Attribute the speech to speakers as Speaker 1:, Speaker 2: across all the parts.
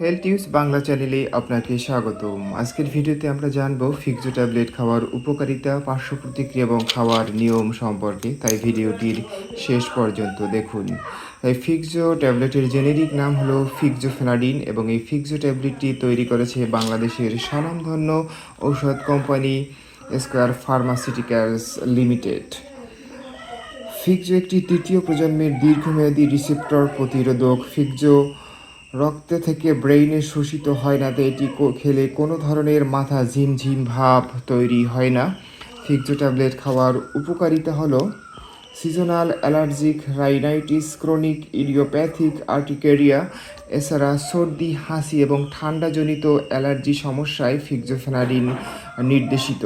Speaker 1: Health tips Bangla চ্যানেলে আপনাকে স্বাগতম। আজকের ভিডিওতে আমরা জানবো ফিক্সো ট্যাবলেট খাওয়ার উপকারিতা, পার্শ্ব প্রতিক্রিয়া এবং খাওয়ার নিয়ম সম্পর্কে, তাই ভিডিওটির শেষ পর্যন্ত দেখুন। এই ফিক্সো ট্যাবলেটের জেনেরিক নাম হলো ফিক্সোফেনাডিন এবং এই ফিক্সো ট্যাবলেটটি তৈরি করেছে বাংলাদেশের স্বনামধন্য ঔষধ কোম্পানি স্কয়ার ফার্মাসিউটিক্যালস লিমিটেড। ফিক্সো একটি তৃতীয় প্রজন্মের দীর্ঘমেয়াদী রিসেপ্টর প্রতিরোধক। ফিক্সো রক্ত থেকে ব্রেইনে শোষিত হয় না, তাই এটি খেলে কোনো ধরনের মাথা ঝিমঝিম ভাব তৈরি হয় না। ফিক্সো ট্যাবলেট খাওয়ার উপকারিতা হলো seasonal allergic rhinitis, chronic idiopathic urticaria, এছাড়া সর্দি, হাসি এবং ঠান্ডাজনিত অ্যালার্জি সমস্যায় ফিক্সোফেনাডিন নির্দেশিত।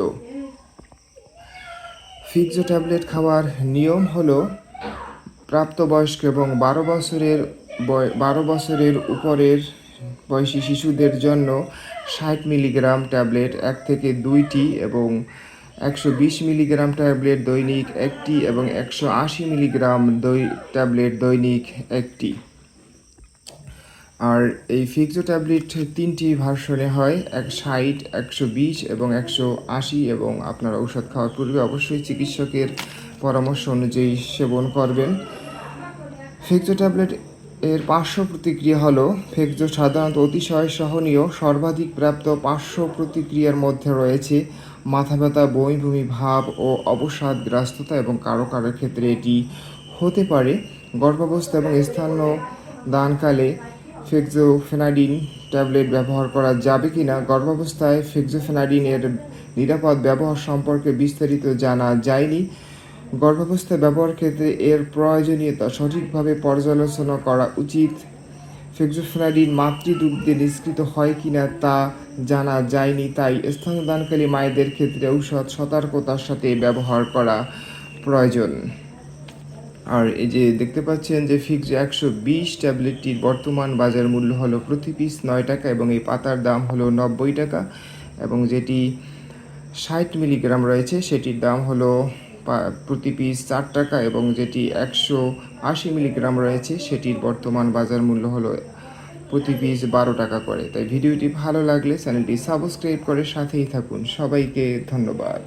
Speaker 1: ফিক্সো ট্যাবলেট খাওয়ার নিয়ম হলো প্রাপ্তবয়স্ক এবং 12 বছরের উপরের বয়সী শিশুদের জন্য 60 মিলিগ্রাম ট্যাবলেট 1 থেকে 2টি এবং 120 মিলিগ্রাম ট্যাবলেট দৈনিক 1টি এবং 180 মিলিগ্রাম ট্যাবলেট দৈনিক 1টি। আর এই ফিক্সো ট্যাবলেট 3টি ভার্সনে হয়, 60, 120 এবং 180, এবং আপনার ঔষধ খাওয়ার পূর্বে অবশ্যই চিকিৎসকের পরামর্শ অনুযায়ী সেবন করবেন। ফিক্সো ট্যাবলেট এর পার্শ্ব প্রতিক্রিয়া হলো, ফিক্সো সাধারণত অতিশয় সহনীয়। সর্বাধিক প্রাপ্ত পার্শ্ব প্রতিক্রিয়ার মধ্যে রয়েছে মাথা ব্যথা, বমি বমি ভাব ও অবসাদগ্রস্ততা, এবং কারো কারো ক্ষেত্রে এটি হতে পারে। গর্ভাবস্থা এবং স্তন্যদানকালে ফিক্সোফেনাডিন ট্যাবলেট ব্যবহার করা যাবে কিনা। গর্ভাবস্থায় ফিক্সোফেনাডিনের নিরাপদ ব্যবহার সম্পর্কে বিস্তারিত জানা যায়নি। গর্ভাবস্থায় ব্যবহার ক্ষেত্রে এর প্রয়োজনীয়তা সঠিকভাবে পর্যালোচনা করা উচিত। ফিক্সোফেনাডিন মাতৃদুগ্ধে নিষ্কৃত হয় কিনা তা জানা যায়নি, তাই স্তন্যদানকারী মায়েদের ক্ষেত্রে ঔষধ সতর্কতার সাথে ব্যবহার করা প্রয়োজন। আর এই যে দেখতে পাচ্ছেন যে ফিক্সো 120 ট্যাবলেটটির বর্তমান বাজার মূল্য হলো প্রতি পিস 9 টাকা এবং এই পাতার দাম হলো 90 টাকা, এবং যেটি 60 মিলিগ্রাম রয়েছে সেটির দাম হলো প্রতি পিস 4 টাকা, এবং যেটি 180 মিলিগ্রাম রয়েছে সেটির বর্তমান বাজার মূল্য হলো প্রতি পিস 12 টাকা করে। তাই ভিডিওটি ভালো লাগলে চ্যানেলটি সাবস্ক্রাইব করে সাথেই থাকুন। সবাইকে ধন্যবাদ।